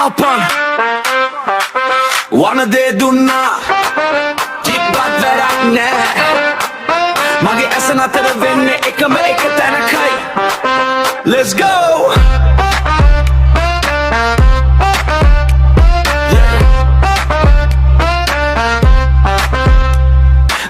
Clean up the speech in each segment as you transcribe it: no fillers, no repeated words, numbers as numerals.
අපන් වනදේ දුන්නා ජිප්පත් වැඩක් නෑ මගේ ඇස නතර වෙන්නේ එකම එක තැනකයි Let's go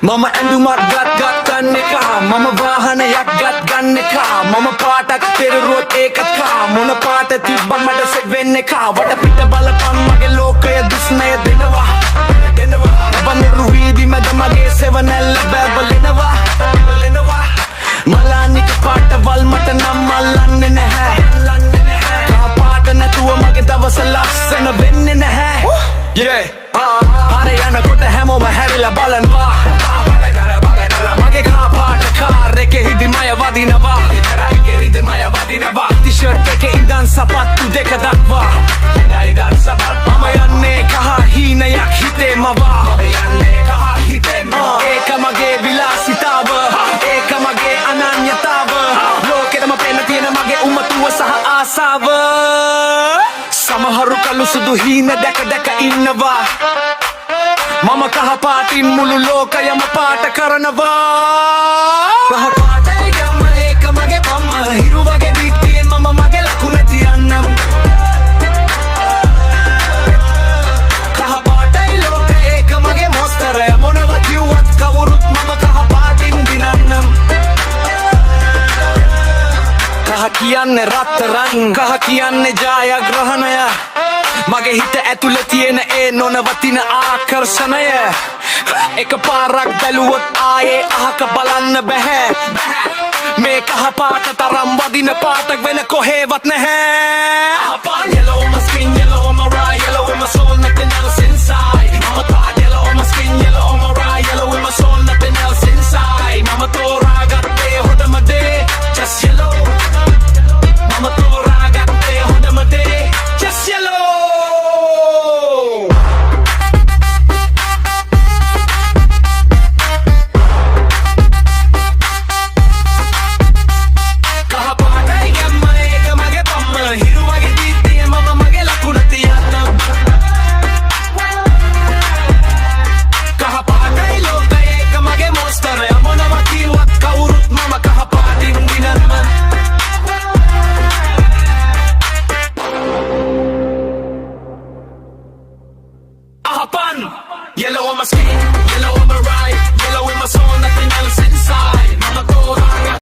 මම ඇඳුමක් ගත් ගන්න එකා මම වාහනයක් ගන්න එකා මම පාටක් පෙරරුවොත් ඒකත් කා මොන පාට තිබ්බත් මට සෙට් වෙන්න එකා වඩ පිට බලපන් මගේ ලෝකය දුස්නය දෙනවා බඳුරු වීදි මැද මගේ සෙවනැල්ල බැබලෙනවා මලානික පාටවල් මට නම් අල්ලන්නේ නැහැ කා පාට නැතුව මගේ දවස ලස්සන වෙන්නේ නැහැ පාරේ යනකොට හැමෝම හැරිලා බලනවා මගේ කා පාට කාර් එකේ හිදිමය වදිනවා ටි-ෂර්ට් එකේ ඉඳන් සපත්තු දෙක දක්වා මම යන්නේ කහ හීනයක් හිතේ මවා ඒක මගේ විලාසිතාව ඒක මගේ අනන්‍යතාව ලෝකෙටම පෙන්න තියෙන මගේ උමතුව සහ ආසාව සමහරු කළු සුදු හීන දැක දැක ඉන්නවා මම කහ පාටින් මුළු ලෝකයම පාට කරනවා කහ පාටයි ගම ඒක මගේ පම්ම හිරු වගේ දික්තියෙන් මම මගේ ලකුණ තියන්නම් කහ පාටයි ලෝක ඒක මගේ මොස්තරය මොනව කිව්වත් කවුරුත් මම කහ පාටින් දිනන්නම් කහ කියන්නේ රත්තරන් කහ කියන්නේ ජයග්‍රහණය මගේ හිත ඇතුළේ තියෙන ඒ නොනවතින ආකර්ෂණය එක පාරක් බැලුවොත් ආයේ අහක බලන්න බැහැ මේ කහ පාට තරම් වදින පාටක් වෙන කොහෙවත් නැහැ